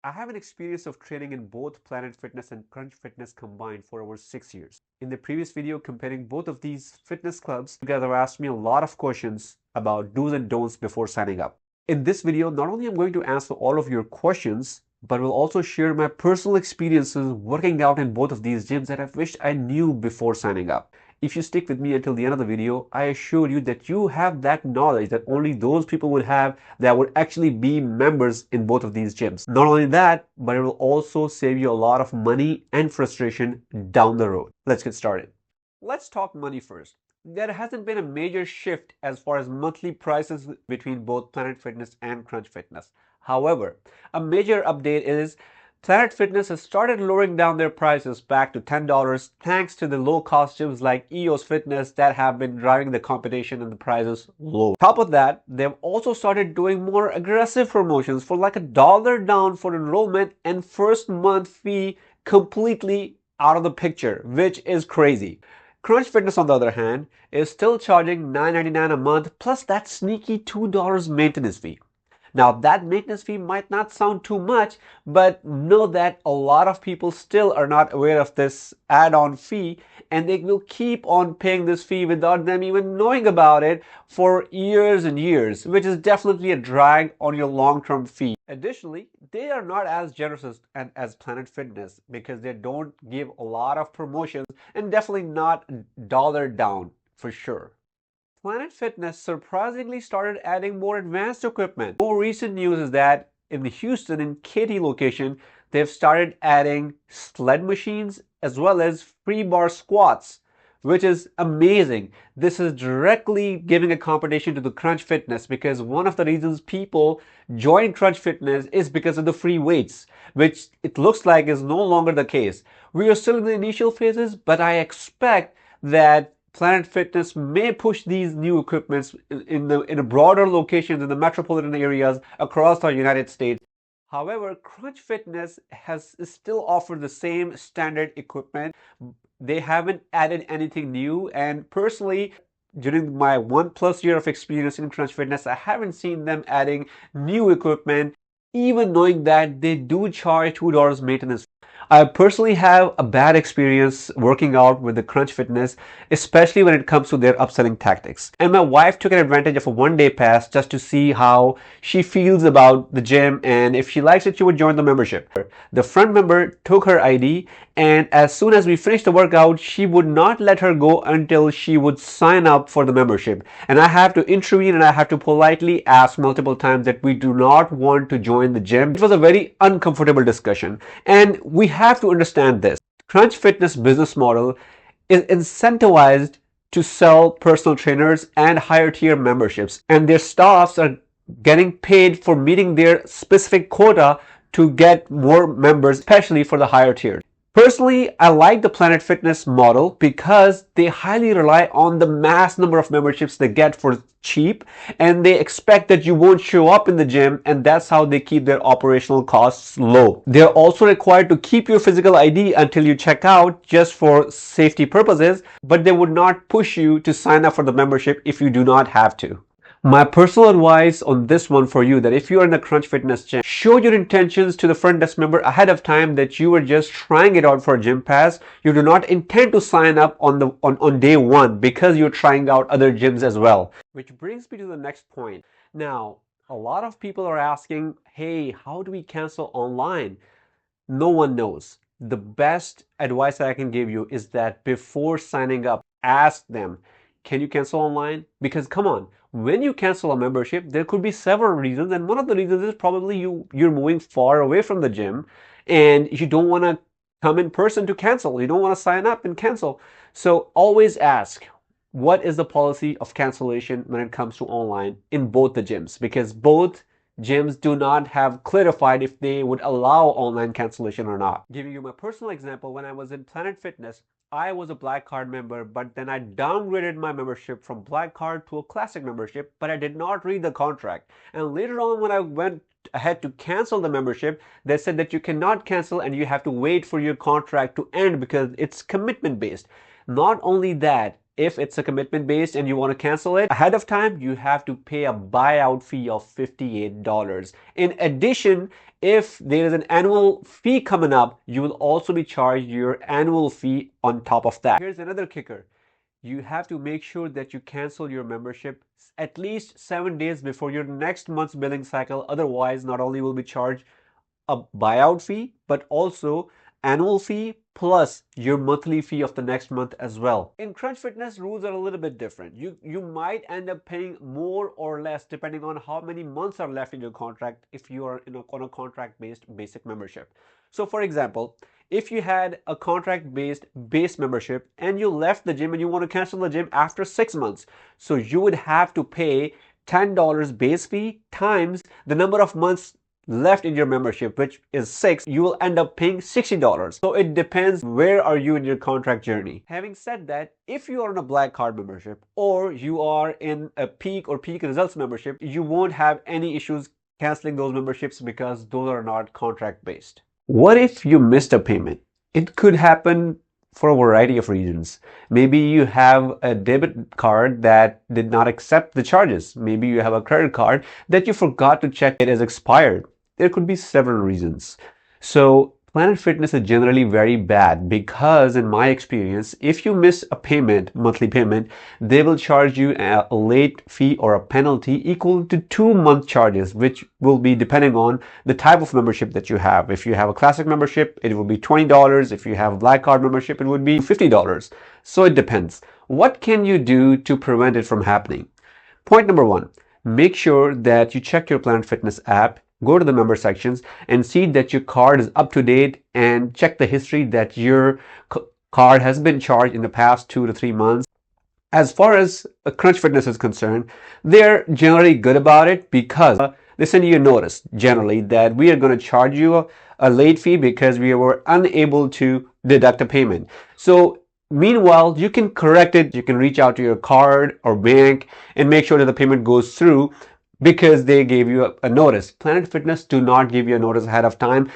I have an experience of training in both Planet Fitness and Crunch Fitness combined for over 6 years. In the previous video comparing both of these fitness clubs, you guys have asked me a lot of questions about do's and don'ts before signing up. In this video, not only I'm going to answer all of your questions, but will also share my personal experiences working out in both of these gyms that I wished I knew before signing up. If you stick with me until the end of the video, I assure you that you have that knowledge that only those people would have that would actually be members in both of these gyms. Not only that, but it will also save you a lot of money and frustration down the road. Let's get started. Let's talk money first. There hasn't been a major shift as far as monthly prices between both Planet Fitness and Crunch Fitness. However, a major update is Planet Fitness has started lowering down their prices back to $10 thanks to the low-cost gyms like EOS Fitness that have been driving the competition and the prices low. Top of that, they've also started doing more aggressive promotions for like $1 down for enrollment and first month fee completely out of the picture, which is crazy. Crunch Fitness, on the other hand, is still charging $9.99 a month plus that sneaky $2 maintenance fee. Now, that maintenance fee might not sound too much, but know that a lot of people still are not aware of this add-on fee, and they will keep on paying this fee without them even knowing about it for years and years, which is definitely a drag on your long-term fee. Additionally, they are not as generous as Planet Fitness because they don't give a lot of promotions and definitely not dollar down for sure. Planet Fitness surprisingly started adding more advanced equipment. More recent news is that in the Houston and Katy location, they've started adding sled machines as well as free bar squats, which is amazing. This is directly giving a competition to the Crunch Fitness because one of the reasons people join Crunch Fitness is because of the free weights, which it looks like is no longer the case. We are still in the initial phases, but I expect that Planet Fitness may push these new equipments in a broader locations in the metropolitan areas across the United States. However, Crunch Fitness has still offered the same standard equipment. They haven't added anything new, and personally, during my 1+ year of experience in Crunch Fitness, I haven't seen them adding new equipment, even knowing that they do charge $2 maintenance. I personally have a bad experience working out with the Crunch Fitness, especially when it comes to their upselling tactics. And my wife took an advantage of a one-day pass just to see how she feels about the gym, and if she likes it, she would join the membership. The front member took her ID, and as soon as we finished the workout, she would not let her go until she would sign up for the membership. And I have to intervene and I have to politely ask multiple times that we do not want to join the gym. It was a very uncomfortable discussion, and we have to understand this. Crunch Fitness business model is incentivized to sell personal trainers and higher tier memberships, and their staffs are getting paid for meeting their specific quota to get more members, especially for the higher tiers. Personally, I like the Planet Fitness model because they highly rely on the mass number of memberships they get for cheap, and they expect that you won't show up in the gym, and that's how they keep their operational costs low. They're also required to keep your physical ID until you check out just for safety purposes, but they would not push you to sign up for the membership if you do not have to. My personal advice on this one for you that if you are in the Crunch Fitness gym, show your intentions to the front desk member ahead of time that you are just trying it out for a gym pass. You do not intend to sign up on day one because you're trying out other gyms as well. Which brings me to the next point. Now, a lot of people are asking, hey, how do we cancel online? No one knows. The best advice that I can give you is that before signing up, ask them, can you cancel online? Because come on, when you cancel a membership, there could be several reasons, and one of the reasons is probably you're moving far away from the gym and you don't want to come in person to cancel. You don't want to sign up and cancel. So always ask, what is the policy of cancellation when it comes to online in both the gyms? Because both gyms do not have clarified if they would allow online cancellation or not. Giving you my personal example, when I was in Planet Fitness, I was a Black Card member, but then I downgraded my membership from Black Card to a Classic membership, but I did not read the contract. And later on, when I went ahead to cancel the membership, they said that you cannot cancel and you have to wait for your contract to end because it's commitment based. Not only that, if it's a commitment based and you want to cancel it ahead of time, you have to pay a buyout fee of $58. In addition, if there is an annual fee coming up, you will also be charged your annual fee on top of that. Here's another kicker. You have to make sure that you cancel your membership at least 7 days before your next month's billing cycle. Otherwise, not only will be charged a buyout fee, but also annual fee plus your monthly fee of the next month as well. In Crunch Fitness, rules are a little bit different. You might end up paying more or less depending on how many months are left in your contract if you are on a contract-based basic membership. So for example, if you had a contract-based base membership and you left the gym and you want to cancel the gym after 6 months, so you would have to pay $10 base fee times the number of months left in your membership, which is 6, you will end up paying $60. So it depends where are you in your contract journey. Having said that, if you are on a black card membership or you are in a peak or peak results membership, you won't have any issues canceling those memberships because those are not contract based. What if you missed a payment? It could happen for a variety of reasons. Maybe you have a debit card that did not accept the charges. Maybe you have a credit card that you forgot to check it is expired. There could be several reasons. So Planet Fitness is generally very bad because in my experience, if you miss a payment, monthly payment, they will charge you a late fee or a penalty equal to 2-month charges, which will be depending on the type of membership that you have. If you have a classic membership, it will be $20. If you have a black card membership, it would be $50. So it depends. What can you do to prevent it from happening? Point number 1, make sure that you check your Planet Fitness app. Go to the member sections and see that your card is up to date and check the history that your card has been charged in the past 2 to 3 months. As far as Crunch Fitness is concerned, they're generally good about it because they send you a notice generally that we are going to charge you a late fee because we were unable to deduct a payment. So meanwhile, you can correct it. You can reach out to your card or bank and make sure that the payment goes through because they gave you a notice. Planet Fitness do not give you a notice ahead of time.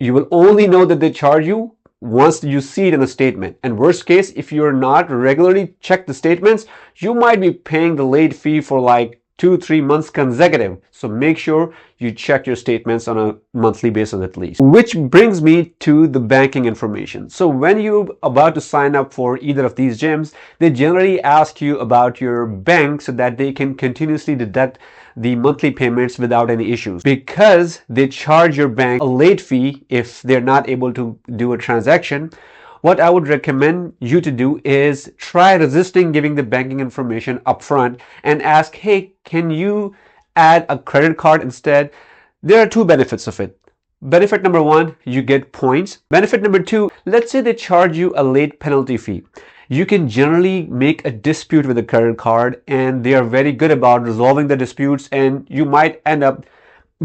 You will only know that they charge you once you see it in the statement. And worst case, if you're not regularly check the statements, you might be paying the late fee for like 2-3 months consecutive. So make sure you check your statements on a monthly basis at least. Which brings me to the banking information. So when you're about to sign up for either of these gyms, they generally ask you about your bank so that they can continuously deduct the monthly payments without any issues. Because they charge your bank a late fee if they're not able to do a transaction, what I would recommend you to do is try resisting giving the banking information upfront and ask, hey, can you add a credit card instead? There are 2 benefits of it. Benefit number 1, you get points. Benefit number 2, let's say they charge you a late penalty fee. You can generally make a dispute with a credit card and they are very good about resolving the disputes and you might end up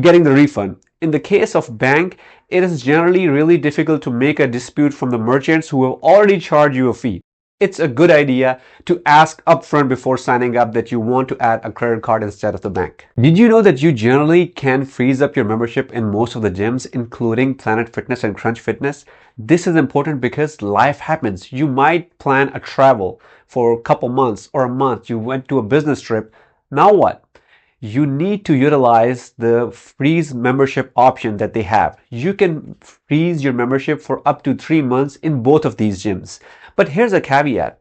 getting the refund. In the case of bank, it is generally really difficult to make a dispute from the merchants who have already charged you a fee. It's a good idea to ask upfront before signing up that you want to add a credit card instead of the bank. Did you know that you generally can freeze up your membership in most of the gyms, including Planet Fitness and Crunch Fitness? This is important because life happens. You might plan a travel for a couple months or a month. You went to a business trip. Now what? You need to utilize the freeze membership option that they have. You can freeze your membership for up to 3 months in both of these gyms. But here's a caveat.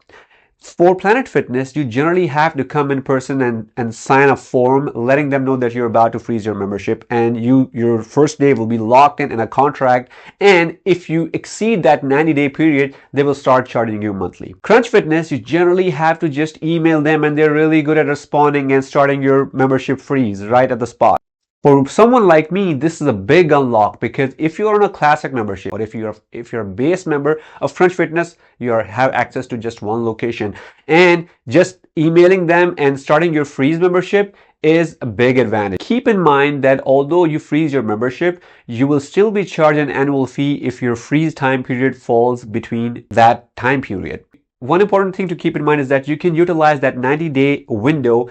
For Planet Fitness, you generally have to come in person and sign a form letting them know that you're about to freeze your membership and your first day will be locked in a contract, and if you exceed that 90-day period, they will start charging you monthly. Crunch Fitness, you generally have to just email them and they're really good at responding and starting your membership freeze right at the spot. For someone like me, this is a big unlock because if you're on a classic membership or if you're a base member of Crunch Fitness, you have access to just one location, and just emailing them and starting your freeze membership is a big advantage. Keep in mind that although you freeze your membership, you will still be charged an annual fee if your freeze time period falls between that time period. One important thing to keep in mind is that you can utilize that 90-day window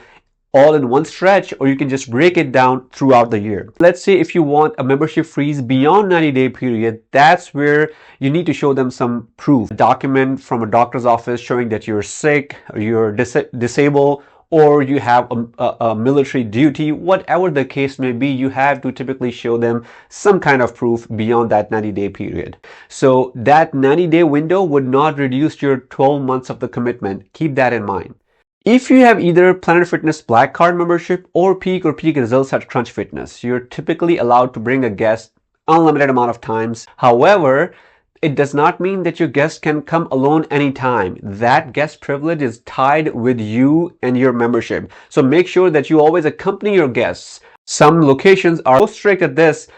all in one stretch, or you can just break it down throughout the year. Let's say if you want a membership freeze beyond 90-day period, that's where you need to show them some proof. A document from a doctor's office showing that you're sick, or you're disabled, or you have a military duty, whatever the case may be, you have to typically show them some kind of proof beyond that 90-day period. So that 90-day window would not reduce your 12 months of the commitment. Keep that in mind. If you have either Planet Fitness Black Card membership or Peak Results at Crunch Fitness, you're typically allowed to bring a guest unlimited amount of times. However, it does not mean that your guest can come alone anytime. That guest privilege is tied with you and your membership. So make sure that you always accompany your guests. Some locations are so strict at this,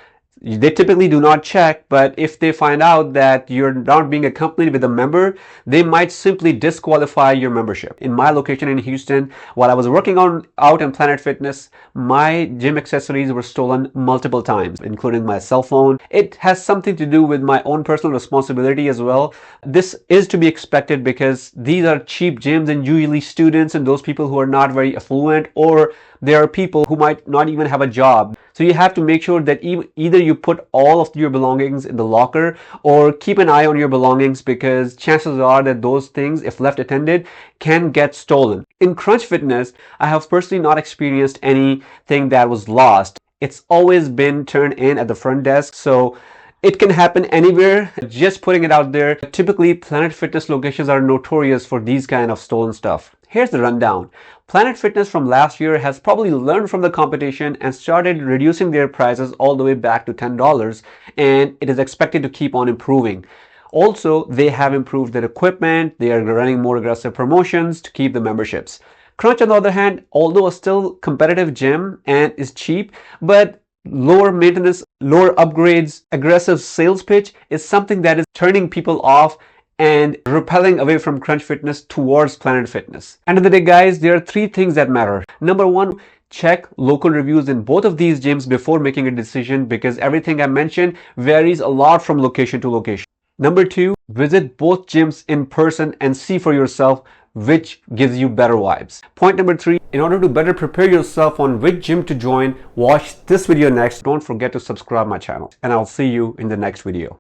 they typically do not check, but if they find out that you're not being accompanied with a member, they might simply disqualify your membership. In my location in Houston, while I was working out in Planet Fitness, my gym accessories were stolen multiple times, including my cell phone. It has something to do with my own personal responsibility as well. This is to be expected because these are cheap gyms, and usually students and those people who are not very affluent, or there are people who might not even have a job. So you have to make sure that either you put all of your belongings in the locker or keep an eye on your belongings, because chances are that those things, if left attended, can get stolen. In Crunch Fitness, I have personally not experienced anything that was lost. It's always been turned in at the front desk, so it can happen anywhere. Just putting it out there. Typically, Planet Fitness locations are notorious for these kind of stolen stuff. Here's the rundown. Planet Fitness from last year has probably learned from the competition and started reducing their prices all the way back to $10, and it is expected to keep on improving. Also, they have improved their equipment. They are running more aggressive promotions to keep the memberships. Crunch, on the other hand, although a still competitive gym and is cheap, but lower maintenance, lower upgrades, aggressive sales pitch is something that is turning people off and repelling away from Crunch Fitness towards Planet Fitness. End of the day, guys, there are three things that matter. Number one, check local reviews in both of these gyms before making a decision, because everything I mentioned varies a lot from location to location. Number two, visit both gyms in person and see for yourself which gives you better vibes. Point number three, in order to better prepare yourself on which gym to join, watch this video next. Don't forget to subscribe my channel, and I'll see you in the next video.